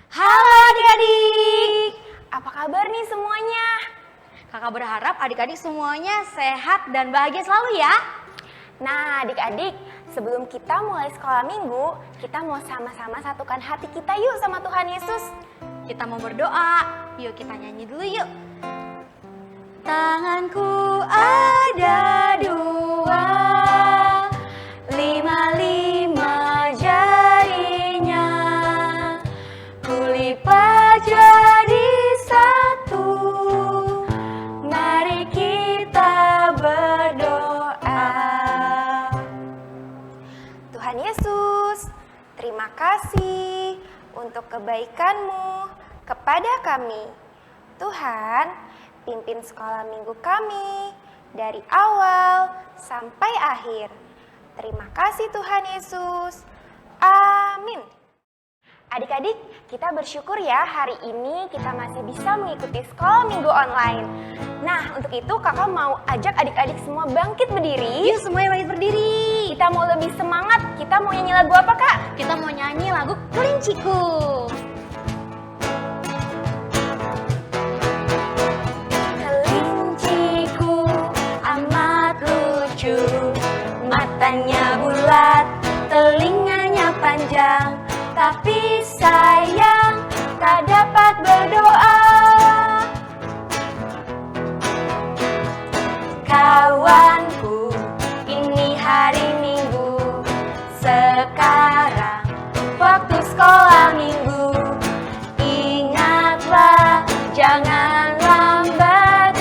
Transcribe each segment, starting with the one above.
Halo adik-adik, apa kabar nih semuanya? Kakak berharap adik-adik semuanya sehat dan bahagia selalu ya. Nah adik-adik, sebelum kita mulai sekolah minggu, kita mau sama-sama satukan hati kita yuk sama Tuhan Yesus. Kita mau berdoa, yuk kita nyanyi dulu yuk. Tanganku ada dua, lima jarinya, kulipat jadi satu, mari kita berdoa. Tuhan Yesus, terima kasih untuk kebaikan-Mu kepada kami. Tuhan, pimpin sekolah minggu kami dari awal sampai akhir. Terima kasih Tuhan Yesus. Amin. Adik-adik, kita bersyukur ya hari ini kita masih bisa mengikuti sekolah minggu online. Nah, untuk itu kakak mau ajak adik-adik semua bangkit berdiri. Yuk semuanya bangkit berdiri. Kita mau lebih semangat, kita mau nyanyi lagu apa Kak? Kita mau nyanyi lagu Kelinciku. Kelinciku amat lucu, matanya bulat, telinganya panjang, tapi sayang tak dapat berdoa. Kawanku, ini hari Minggu, sekarang waktu sekolah minggu. Ingatlah, jangan lambat,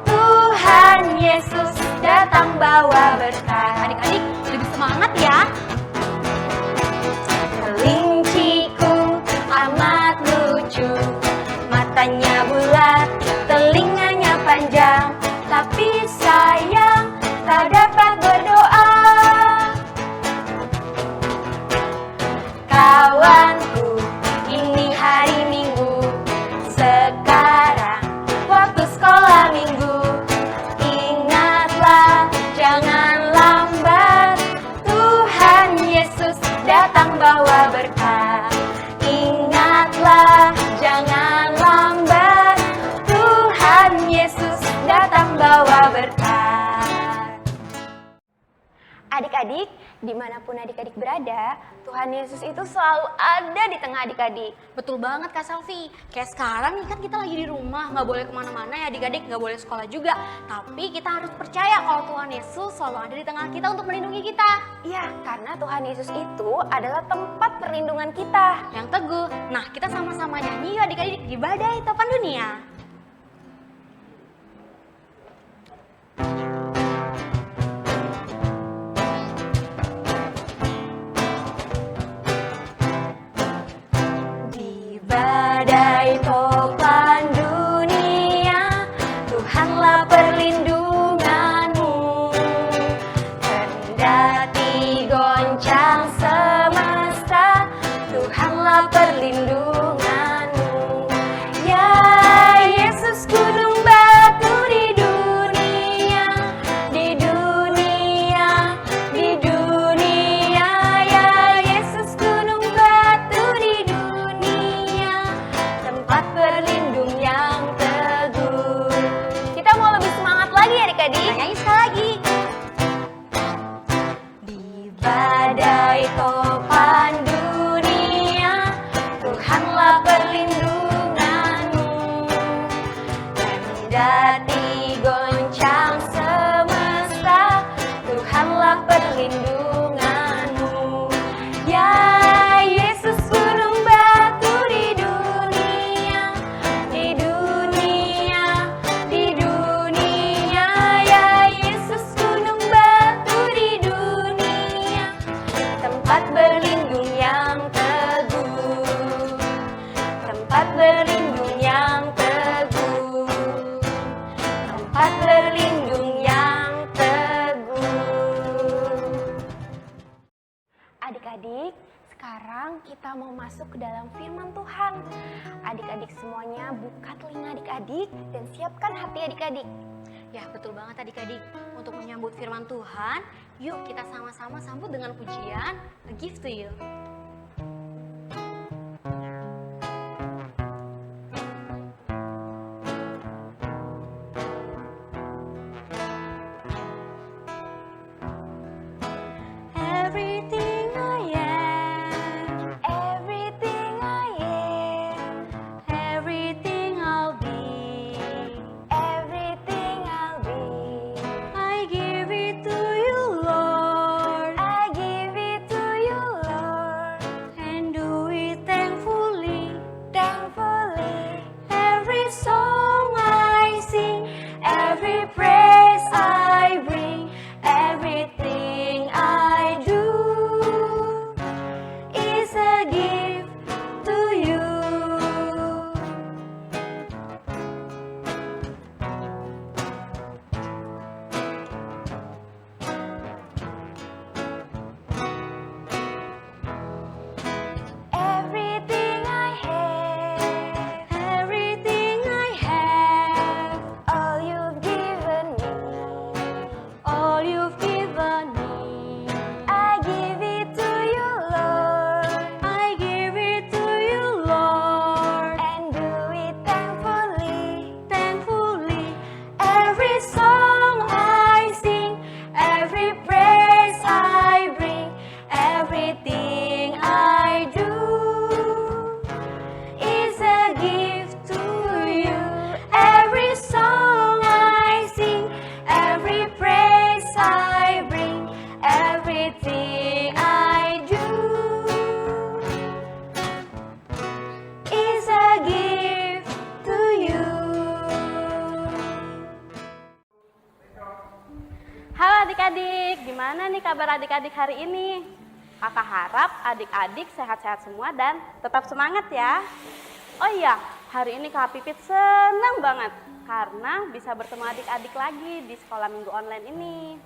Tuhan Yesus datang bawa berkat. Adik-adik lebih semangat ya. Kelinciku amat lucu, matanya bulat, telinganya panjang, tapi sayang tak dapat berdoa. Kawanku, ini hari Minggu, sekarang waktu sekolah minggu. Ingatlah, jangan lambat, Tuhan Yesus datang bawa berkat. Ingatlah, jangan lambat, Tuhan Yesus datang bawa berkat. Adik-adik, dimanapun adik-adik berada, Tuhan Yesus itu selalu ada di tengah adik-adik. Betul banget Kak Selvi. Kayak sekarang nih kan kita lagi di rumah, nggak boleh kemana-mana ya adik-adik, nggak boleh sekolah juga. Tapi kita harus percaya kalau Tuhan Yesus selalu ada di tengah kita untuk melindungi kita. Iya, karena Tuhan Yesus itu adalah tempat perlindungan kita. Yang teguh. Nah kita sama-sama nyanyi yuk adik-adik di Badai Topan Dunia. Badai topan dunia, Tuhanlah perlindunganmu. Kendati goncang semesta, Tuhanlah perlindunganmu. Ya Yesus gunung batu di dunia, di dunia, di dunia. Ya Yesus gunung batu di dunia, tempat berlindung yang teguh. Kita mau lebih semangat lagi ya adik-adik. Kita nyanyi sekali lagi. Di badai topan dunia, Tuhanlah perlindunganmu. Kendati goncang semesta, Tuhanlah perlindunganmu. Ya Yesus gunung batu di dunia, di dunia, di dunia. Ya Yesus gunung batu di dunia, tempat berlindung yang teguh, tempat berlindung yang teguh, tempat berlindung yang teguh. Adik-adik, sekarang kita mau masuk ke dalam firman Tuhan. Adik-adik semuanya buka telinga adik-adik dan siapkan hati adik-adik. Ya betul banget adik-adik. Untuk menyambut firman Tuhan, yuk kita sama-sama sambut dengan pujian A Gift to You. everything I am, everything I am, everything I'll be. everything I'll be. I give it to you, Lord, I give it to you, Lord, and do it thankfully. thankfully. Every song I sing, every praise I bring, everything I do is a gift to you. Everything I have, Everything I have, all you've given me, all you've given me, I give it to you, Lord, I give it to you, Lord, and do it thankfully. thankfully. Every song I sing, every praise I bring, everything I do is a gift to you. Every song I sing, every praise I bring, everything I do is a gift to you. Halo adik-adik, gimana nih kabar adik-adik hari ini? Kakak harap adik-adik sehat-sehat semua dan tetap semangat ya. Oh iya, hari ini Kak Pipit senang banget karena bisa bertemu adik-adik lagi di sekolah minggu online ini.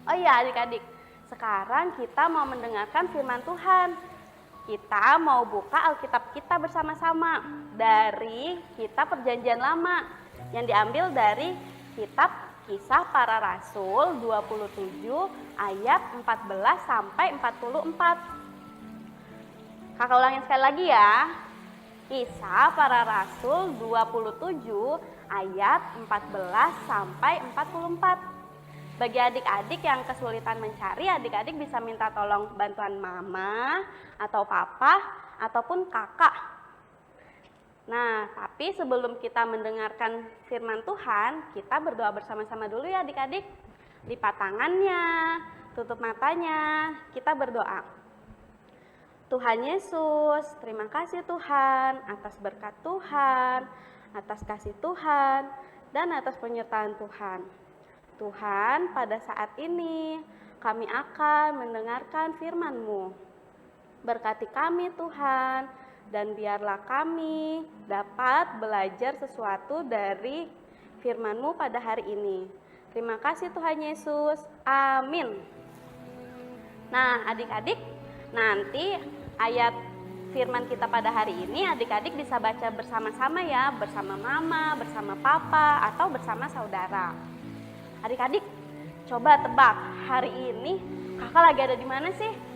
Oh iya adik-adik, sekarang kita mau mendengarkan firman Tuhan. Kita mau buka Alkitab kita bersama-sama dari kitab Perjanjian Lama yang diambil dari kitab Kisah Para Rasul 27 ayat 14 sampai 44. Kakak ulangin sekali lagi ya. Kisah Para Rasul 27 ayat 14 sampai 44. Bagi adik-adik yang kesulitan mencari, adik-adik bisa minta tolong bantuan mama atau papa ataupun kakak. Nah, tapi sebelum kita mendengarkan firman Tuhan, kita berdoa bersama-sama dulu ya adik-adik. Lipat tangannya, tutup matanya, kita berdoa. Tuhan Yesus, terima kasih Tuhan atas berkat Tuhan, atas kasih Tuhan, dan atas penyertaan Tuhan. Tuhan, pada saat ini kami akan mendengarkan firman-Mu. Berkati kami Tuhan, dan biarlah kami dapat belajar sesuatu dari firman-Mu pada hari ini. Terima kasih Tuhan Yesus. Amin. Nah, adik-adik, nanti ayat firman kita pada hari ini adik-adik bisa baca bersama-sama ya, bersama mama, bersama papa, atau bersama saudara. Adik-adik, coba tebak, hari ini kakak lagi ada di mana sih?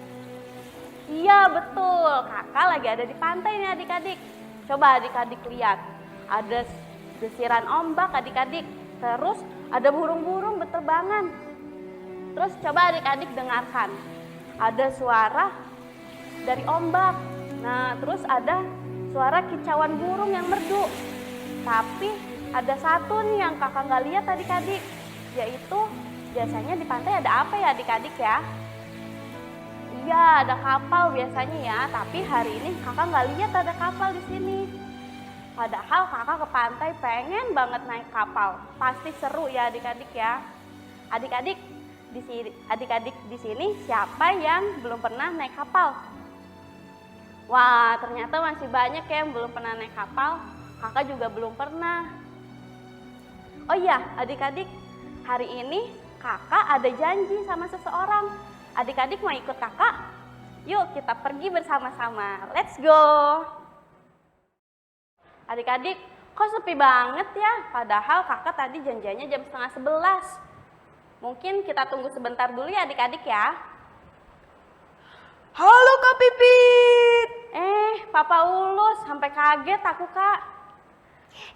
Iya betul, kakak lagi ada di pantai nih adik-adik. Coba adik-adik lihat, ada desiran ombak adik-adik. Terus ada burung-burung berterbangan. Terus coba adik-adik dengarkan, ada suara dari ombak. Nah terus ada suara kicauan burung yang merdu. Tapi ada satu nih yang kakak nggak lihat adik-adik, yaitu biasanya di pantai ada apa ya adik-adik ya? Iya, ada kapal biasanya ya, tapi hari ini kakak nggak lihat ada kapal di sini. Padahal kakak ke pantai pengen banget naik kapal. Pasti seru ya adik-adik ya. Adik-adik di sini siapa yang belum pernah naik kapal? Wah, ternyata masih banyak ya yang belum pernah naik kapal. Kakak juga belum pernah. Oh iya, adik-adik, hari ini kakak ada janji sama seseorang. Adik-adik mau ikut kakak? Yuk kita pergi bersama-sama. Let's go! Adik-adik, kok sepi banget ya? Padahal kakak tadi janjiannya jam 10:30. Mungkin kita tunggu sebentar dulu ya adik-adik ya. Halo Kak Pipit. Papa Ulus, sampai kaget aku kak.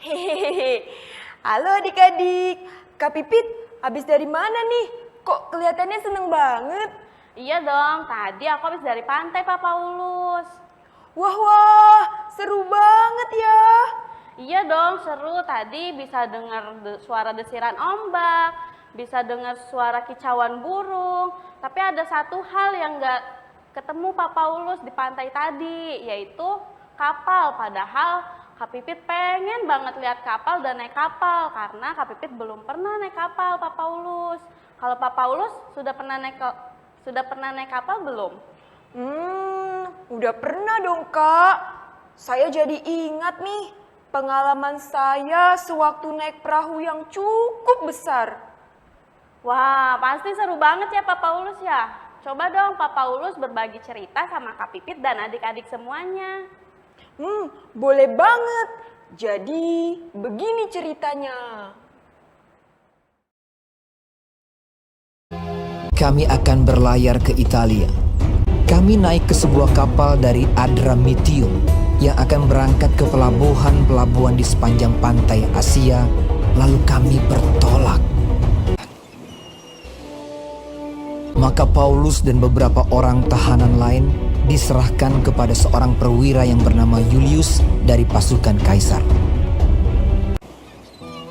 Hehehe. Halo adik-adik. Kak Pipit, habis dari mana nih? Kok kelihatannya seneng banget? Iya dong, tadi aku habis dari pantai Pak Paulus. Wah, seru banget ya. Iya dong, seru. Tadi bisa dengar suara desiran ombak, bisa dengar suara kicauan burung. Tapi ada satu hal yang nggak ketemu Pak Paulus di pantai tadi, yaitu kapal. Padahal Kak Pipit pengen banget lihat kapal dan naik kapal, karena Kak Pipit belum pernah naik kapal Pak Paulus. Kalau Pak Paulus sudah pernah naik kapal belum? Udah pernah dong Kak. Saya jadi ingat nih pengalaman saya sewaktu naik perahu yang cukup besar. Wah, pasti seru banget ya Pak Paulus ya. Coba dong Pak Paulus berbagi cerita sama Kak Pipit dan adik-adik semuanya. Boleh banget. Jadi begini ceritanya. Kami akan berlayar ke Italia. Kami naik ke sebuah kapal dari Adramyttium yang akan berangkat ke pelabuhan-pelabuhan di sepanjang pantai Asia, lalu kami bertolak. Maka Paulus dan beberapa orang tahanan lain diserahkan kepada seorang perwira yang bernama Julius dari pasukan Kaisar.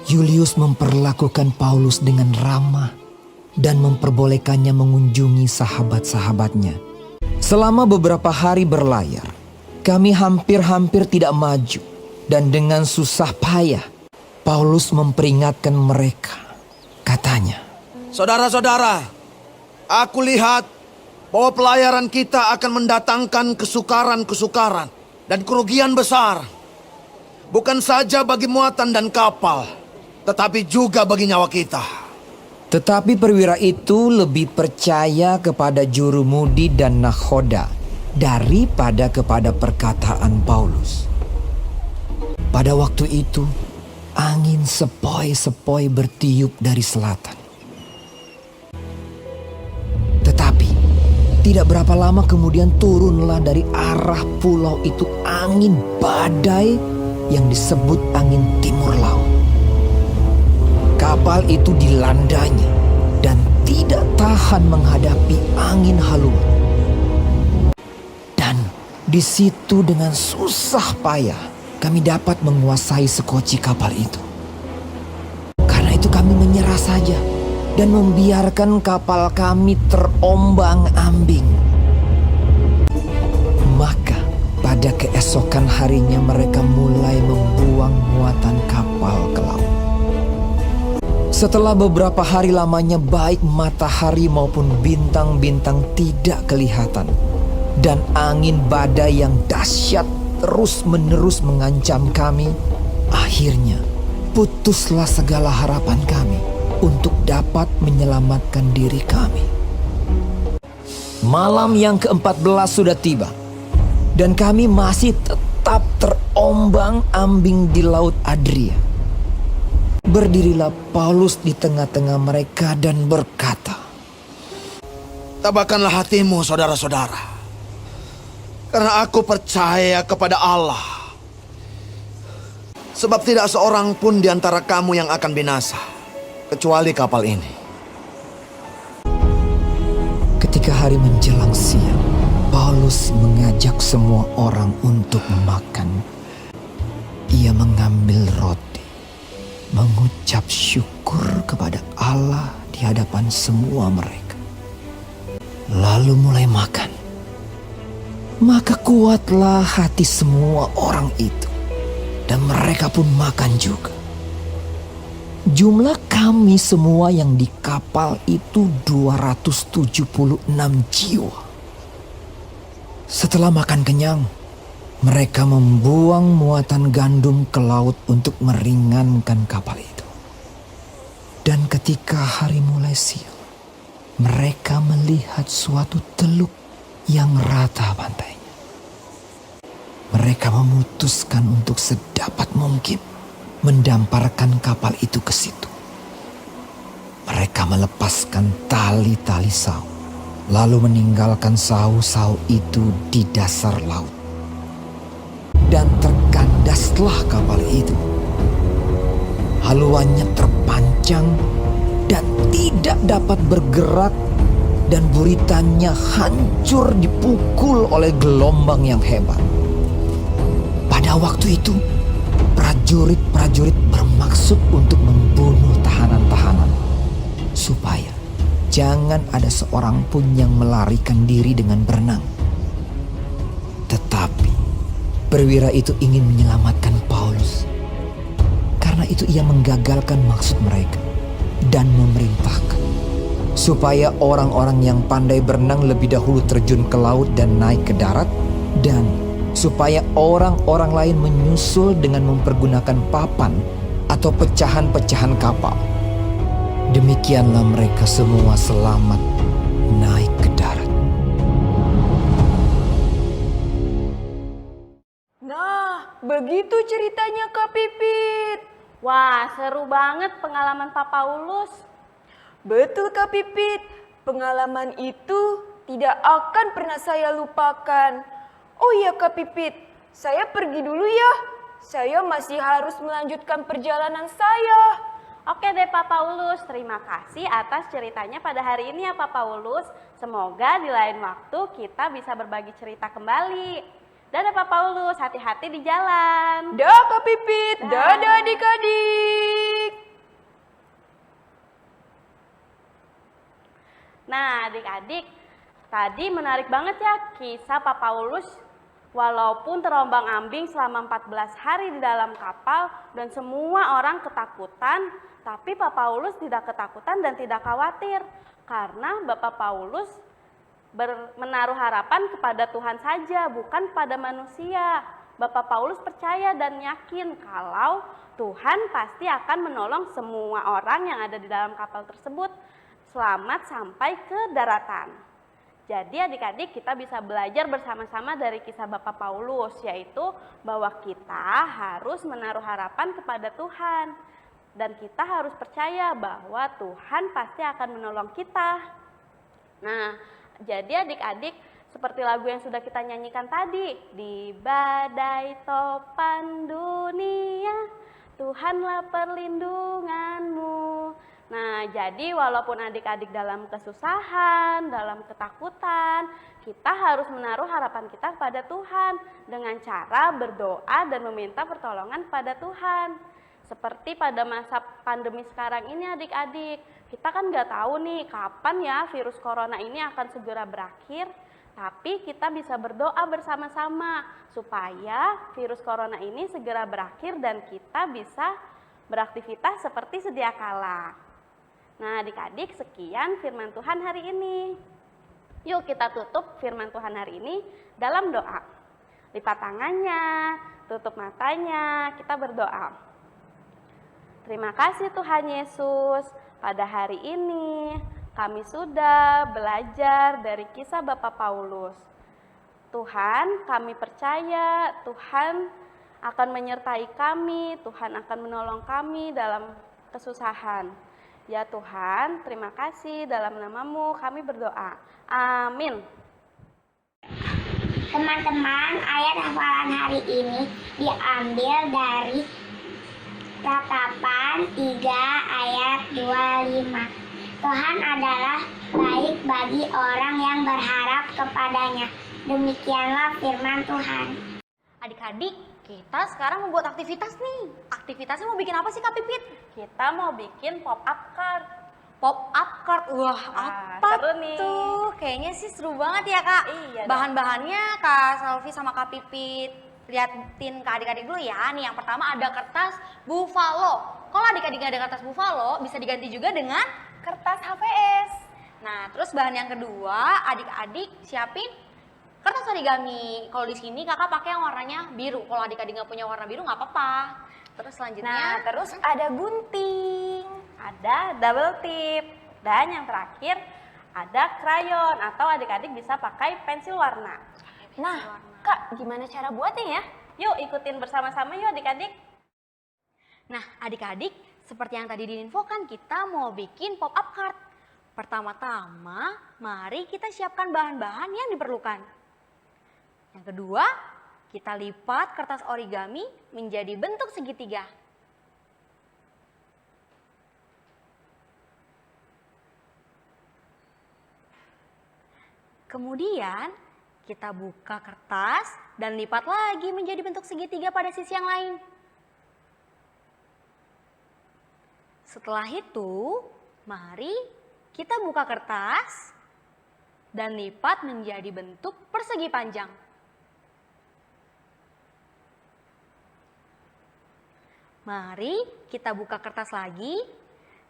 Julius memperlakukan Paulus dengan ramah dan memperbolehkannya mengunjungi sahabat-sahabatnya. Selama beberapa hari berlayar, kami hampir-hampir tidak maju, dan dengan susah payah Paulus memperingatkan mereka. Katanya, "Saudara-saudara, aku lihat bahwa pelayaran kita akan mendatangkan kesukaran-kesukaran dan kerugian besar. Bukan saja bagi muatan dan kapal, tetapi juga bagi nyawa kita." Tetapi perwira itu lebih percaya kepada jurumudi dan nakhoda daripada kepada perkataan Paulus. Pada waktu itu, angin sepoi-sepoi bertiup dari selatan. Tetapi, tidak berapa lama kemudian turunlah dari arah pulau itu angin badai yang disebut angin timur laut. Kapal itu dilandanya dan tidak tahan menghadapi angin haluan. Dan di situ dengan susah payah kami dapat menguasai sekoci kapal itu. Karena itu kami menyerah saja dan membiarkan kapal kami terombang-ambing. Maka pada keesokan harinya mereka mulai membuang muatan kapal ke laut. Setelah beberapa hari lamanya baik matahari maupun bintang-bintang tidak kelihatan, dan angin badai yang dahsyat terus-menerus mengancam kami, akhirnya putuslah segala harapan kami untuk dapat menyelamatkan diri kami. Malam yang ke-14 sudah tiba, dan kami masih tetap terombang-ambing di Laut Adria. Berdirilah Paulus di tengah-tengah mereka dan berkata, Tabahkanlah hatimu, saudara-saudara, karena aku percaya kepada Allah. Sebab tidak seorang pun di antara kamu yang akan binasa, kecuali kapal ini. Ketika hari menjelang siang, Paulus mengajak semua orang untuk makan. Ia mengambil roti, mengucap syukur kepada Allah di hadapan semua mereka, lalu mulai makan. Maka kuatlah hati semua orang itu, dan mereka pun makan juga. Jumlah kami semua yang di kapal itu 276 jiwa. Setelah makan kenyang, mereka membuang muatan gandum ke laut untuk meringankan kapal itu. Dan ketika hari mulai siang, mereka melihat suatu teluk yang rata pantainya. Mereka memutuskan untuk sedapat mungkin mendamparkan kapal itu ke situ. Mereka melepaskan tali-tali sau, lalu meninggalkan sau-sau itu di dasar laut. Dan terkandaslah kapal itu. Haluannya terpancang dan tidak dapat bergerak dan buritannya hancur dipukul oleh gelombang yang hebat. Pada waktu itu, prajurit-prajurit bermaksud untuk membunuh tahanan-tahanan, supaya jangan ada seorang pun yang melarikan diri dengan berenang. Tetapi perwira itu ingin menyelamatkan Paulus. Karena itu ia menggagalkan maksud mereka dan memerintahkan supaya orang-orang yang pandai berenang lebih dahulu terjun ke laut dan naik ke darat, dan supaya orang-orang lain menyusul dengan mempergunakan papan atau pecahan-pecahan kapal. Demikianlah mereka semua selamat naik ke darat. Nah, begitu ceritanya Kak Pipit. Wah, seru banget pengalaman Pak Paulus. Betul Kak Pipit, pengalaman itu tidak akan pernah saya lupakan. Oh iya Kak Pipit, saya pergi dulu ya. Saya masih harus melanjutkan perjalanan saya. Oke deh Pak Paulus, terima kasih atas ceritanya pada hari ini ya Pak Paulus. Semoga di lain waktu kita bisa berbagi cerita kembali. Dadah Pak Paulus, hati-hati di jalan. Dah Kak Pipit, dadah adik-adik. Nah adik-adik, tadi menarik banget ya kisah Pak Paulus. Walaupun terombang-ambing selama 14 hari di dalam kapal dan semua orang ketakutan, tapi Pak Paulus tidak ketakutan dan tidak khawatir. Karena Bapak Paulus menaruh harapan kepada Tuhan saja, bukan pada manusia. Bapak Paulus percaya dan yakin kalau Tuhan pasti akan menolong semua orang yang ada di dalam kapal tersebut selamat sampai ke daratan. Jadi adik-adik kita bisa belajar bersama-sama dari kisah Bapak Paulus, yaitu bahwa kita harus menaruh harapan kepada Tuhan. Dan kita harus percaya bahwa Tuhan pasti akan menolong kita. Nah, jadi adik-adik seperti lagu yang sudah kita nyanyikan tadi, di badai topan dunia, Tuhanlah perlindunganmu. Nah, jadi walaupun adik-adik dalam kesusahan, dalam ketakutan, kita harus menaruh harapan kita kepada Tuhan dengan cara berdoa dan meminta pertolongan kepada Tuhan. Seperti pada masa pandemi sekarang ini adik-adik, kita kan nggak tahu nih kapan ya virus corona ini akan segera berakhir, tapi kita bisa berdoa bersama-sama supaya virus corona ini segera berakhir dan kita bisa beraktivitas seperti sedia kala. Nah adik-adik, sekian firman Tuhan hari ini. Yuk kita tutup firman Tuhan hari ini dalam doa. Lipat tangannya, tutup matanya, kita berdoa. Terima kasih Tuhan Yesus, pada hari ini kami sudah belajar dari kisah Bapak Paulus. Tuhan, kami percaya Tuhan akan menyertai kami, Tuhan akan menolong kami dalam kesusahan. Ya Tuhan, terima kasih, dalam nama-Mu kami berdoa. Amin. Teman-teman, ayat hafalan hari ini diambil dari Ratapan 3 ayat 25. Tuhan adalah baik bagi orang yang berharap kepadanya. Demikianlah firman Tuhan. Adik-adik, kita sekarang membuat aktivitas nih. Aktivitasnya mau bikin apa sih Kak Pipit? Kita mau bikin pop-up card. Pop-up card. Wah, apa seru nih. tuh? Kayaknya sih seru banget ya Kak. Iya dong. Bahan-bahannya Kak Selvi sama Kak Pipit liatin ke adik-adik dulu ya. Nih yang pertama ada kertas buffalo. Kalau adik-adik ada kertas buffalo, bisa diganti juga dengan Kertas HVS. Nah, terus bahan yang kedua, adik-adik siapin kertas origami. Kalau di sini kakak pakai yang warnanya biru. Kalau adik-adik nggak punya warna biru nggak apa-apa. Terus selanjutnya, Nah, terus ada gunting. Ada double tip. Dan yang terakhir ada krayon atau adik-adik bisa pakai pensil warna. Nah, Kak, gimana cara buatnya ya? Yuk ikutin bersama-sama yuk adik-adik. nah adik-adik seperti yang tadi diinfokan kita mau bikin pop-up card. Pertama-tama, mari kita siapkan bahan-bahan yang diperlukan. Yang kedua, kita lipat kertas origami menjadi bentuk segitiga. Kemudian kita buka kertas dan lipat lagi menjadi bentuk segitiga pada sisi yang lain. Setelah itu, mari kita buka kertas dan lipat menjadi bentuk persegi panjang. Mari kita buka kertas lagi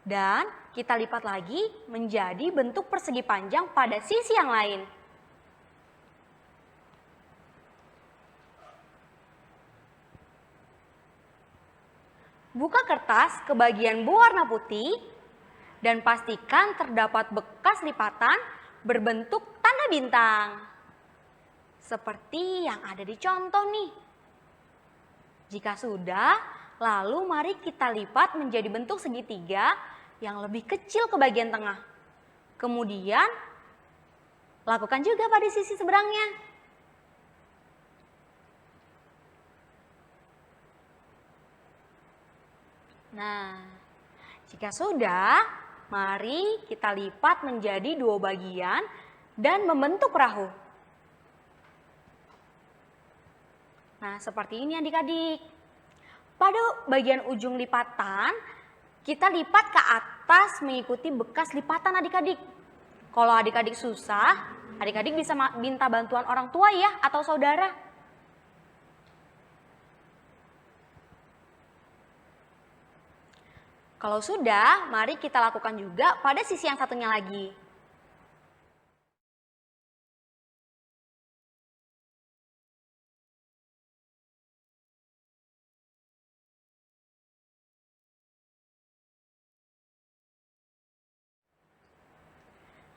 dan kita lipat lagi menjadi bentuk persegi panjang pada sisi yang lain. Buka kertas ke bagian berwarna putih dan pastikan terdapat bekas lipatan berbentuk tanda bintang. Seperti yang ada di contoh nih. Jika sudah, lalu mari kita lipat menjadi bentuk segitiga yang lebih kecil ke bagian tengah. Kemudian, lakukan juga pada sisi seberangnya. Nah, jika sudah, mari kita lipat menjadi dua bagian dan membentuk perahu. Nah, seperti ini adik-adik. Pada bagian ujung lipatan, kita lipat ke atas mengikuti bekas lipatan adik-adik. Kalau adik-adik susah, adik-adik bisa minta bantuan orang tua ya atau saudara. Kalau sudah, mari kita lakukan juga pada sisi yang satunya lagi.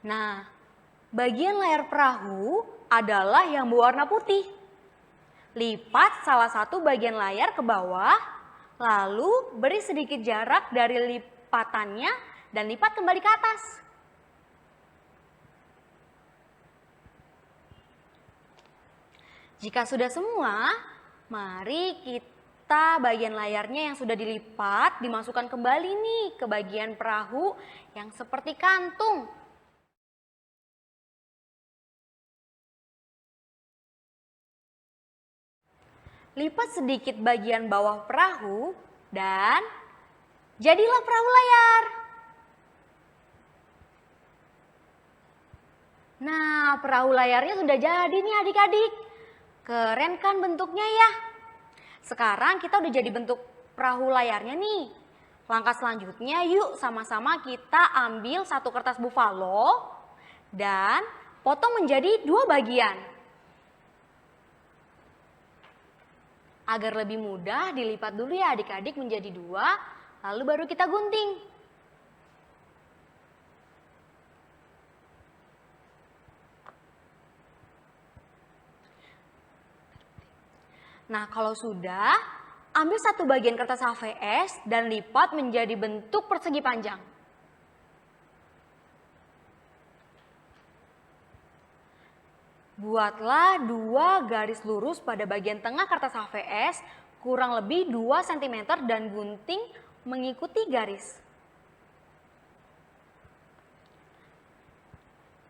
Nah, bagian layar perahu adalah yang berwarna putih. Lipat salah satu bagian layar ke bawah. Lalu beri sedikit jarak dari lipatannya dan lipat kembali ke atas. Jika sudah semua, mari kita bagian layarnya yang sudah dilipat dimasukkan kembali nih ke bagian perahu yang seperti kantung. Lipat sedikit bagian bawah perahu dan jadilah perahu layar. Nah, perahu layarnya sudah jadi nih adik-adik. Keren kan bentuknya ya? Sekarang kita udah jadi bentuk perahu layarnya nih. Langkah selanjutnya yuk sama-sama kita ambil satu kertas buffalo dan potong menjadi dua bagian. Agar lebih mudah dilipat dulu ya adik-adik menjadi dua, lalu baru kita gunting. Nah, kalau sudah, ambil satu bagian kertas HVS dan lipat menjadi bentuk persegi panjang. Buatlah dua garis lurus pada bagian tengah kertas HVS kurang lebih 2 cm dan gunting mengikuti garis.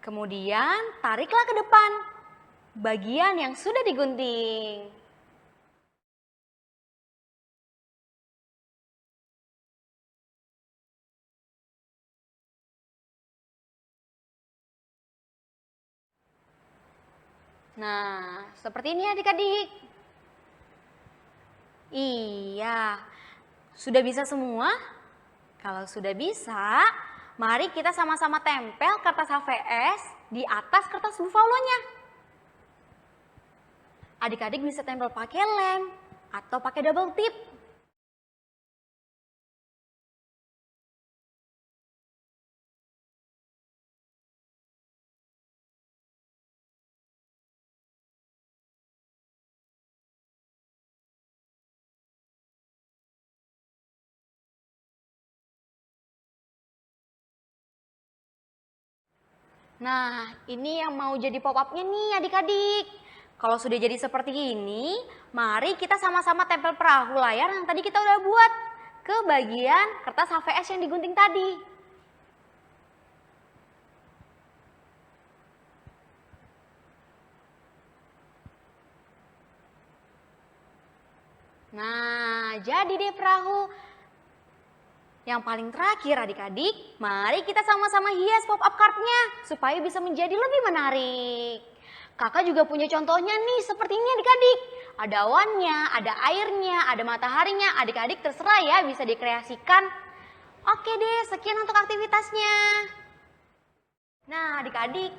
Kemudian tariklah ke depan bagian yang sudah digunting. Nah, seperti ini adik-adik. Iya, sudah bisa semua? Kalau sudah bisa, mari kita sama-sama tempel kertas HVS di atas kertas buffalo-nya. Adik-adik bisa tempel pakai lem atau pakai double tip. Nah, ini yang mau jadi pop-up-nya nih adik-adik. Kalau sudah jadi seperti ini, mari kita sama-sama tempel perahu layar yang tadi kita udah buat ke bagian kertas HVS yang digunting tadi. Nah, jadi deh perahu. Yang paling terakhir adik-adik, mari kita sama-sama hias pop-up card-nya supaya bisa menjadi lebih menarik. Kakak juga punya contohnya nih, seperti ini adik-adik. Ada awannya, ada airnya, ada mataharinya. Adik-adik terserah ya, bisa dikreasikan. Oke deh, sekian untuk aktivitasnya. Nah adik-adik,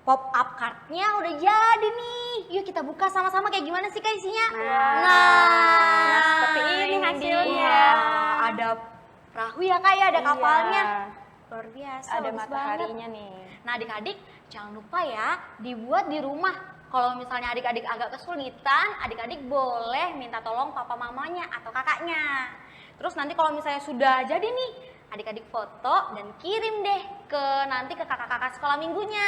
pop-up card-nya udah jadi nih. Yuk kita buka sama-sama kayak gimana sih Kak isinya. Nah, seperti ini hasilnya. dia. Ada perahu ya Kak ya, ada Iya. kapalnya. Luar biasa, Ada bagus mataharinya banget. nih. Nah adik-adik jangan lupa ya dibuat di rumah. Kalau misalnya adik-adik agak kesulitan, adik-adik boleh minta tolong papa mamanya atau kakaknya. Terus nanti kalau misalnya sudah jadi nih, adik-adik foto dan kirim deh nanti ke kakak-kakak sekolah minggunya.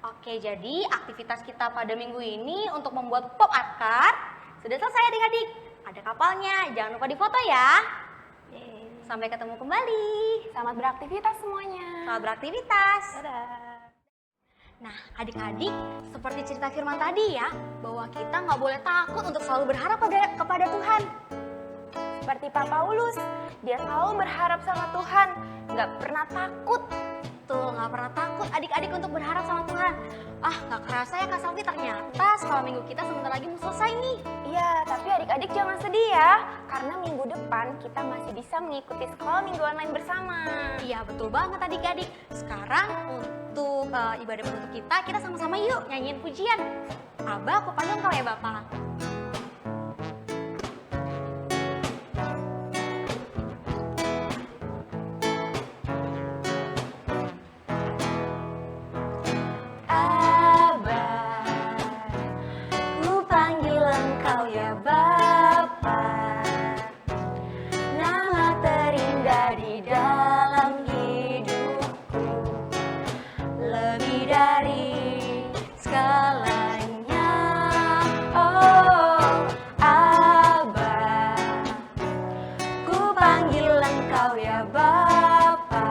Oke, jadi aktivitas kita pada minggu ini untuk membuat pop-up card sudah selesai adik-adik. Ada kapalnya, jangan lupa difoto ya. Sampai ketemu kembali. Selamat beraktivitas semuanya. Selamat beraktivitas. Dadah. Nah, adik-adik, seperti cerita Firman tadi ya, bahwa kita nggak boleh takut untuk selalu berharap kepada Tuhan. Seperti Pak Paulus, dia selalu berharap sama Tuhan, nggak pernah takut. Tuh, nggak pernah takut adik-adik untuk berharap sama Tuhan. Ah, nggak kerasa ya Kak Salvi, ternyata sekolah minggu kita sebentar lagi mau selesai nih. Iya, tapi adik-adik jangan sedih ya, karena minggu depan kita masih bisa mengikuti sekolah minggu online bersama. Iya, betul banget adik-adik. Sekarang untuk ibadah penutup kita sama-sama yuk nyanyiin pujian. Abah, aku panggil engkau ya Bapak. Ku panggil engkau ya Bapa, nama terindah di dalam hidupku, lebih dari segalanya. Oh Abba, ku panggil engkau ya Bapa,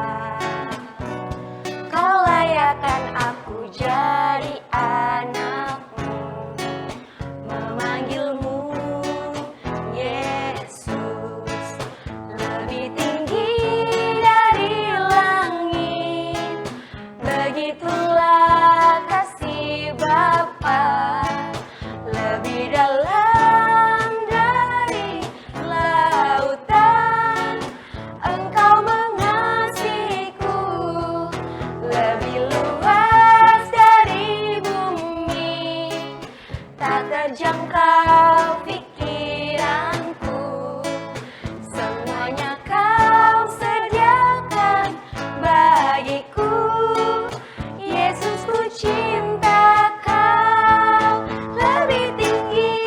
kau layakkan aku jadi anakmu, memanggilmu Yesus, lebih tinggi dari langit. Begitulah kasih Bapa, lebih dalam dari lautan. Engkau mengasihiku, lebih luas dari bumi, tak terjangkau pikiranku. Semuanya kau sediakan bagiku. Yesus, ku cinta kau, lebih tinggi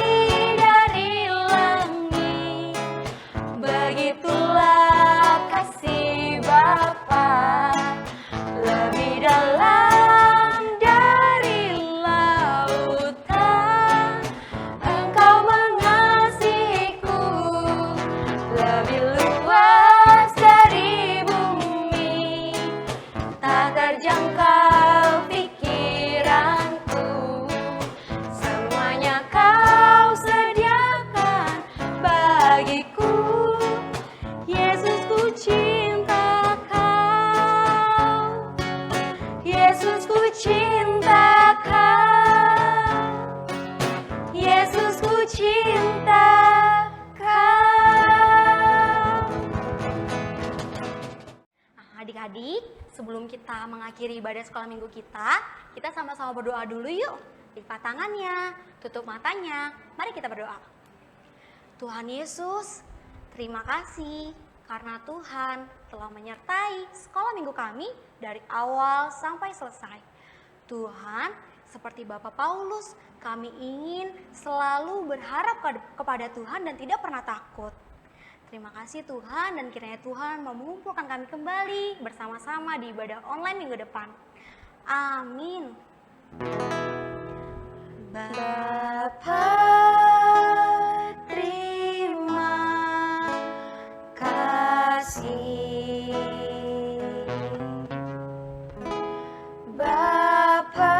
dari langit. Begitulah kasih Bapa, lebih dalam dari lautan. Engkau mengasihiku, lebih luas dari bumi, tak terjangkau pikiranku. Semuanya kau sediakan bagiku. Yesus, ku cinta kau. Yesus, ku cinta kau. Yesus, ku cinta kau. Nah, adik-adik, sebelum kita mengakhiri ibadah sekolah minggu kita sama-sama berdoa dulu yuk. Lipat tangannya, tutup matanya. Mari kita berdoa. Tuhan Yesus, terima kasih karena Tuhan telah menyertai sekolah minggu kami dari awal sampai selesai. Tuhan, seperti Bapak Paulus, kami ingin selalu berharap kepada Tuhan dan tidak pernah takut. Terima kasih Tuhan, dan kiranya Tuhan mau mengumpulkan kami kembali bersama-sama di ibadah online minggu depan. Amin. Bapa, terima kasih. Bapa,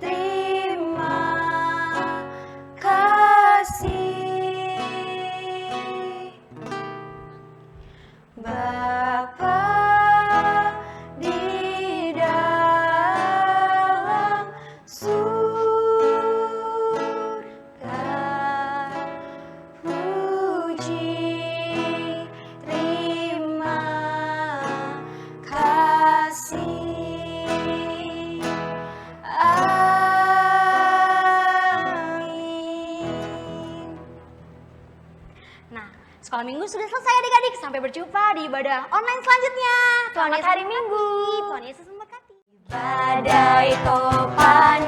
terima kasih. Sekolah minggu sudah selesai adik-adik. Sampai berjumpa di ibadah online selanjutnya. Selamat hari Minggu. Tuhan Yesus memberkati. Badai topan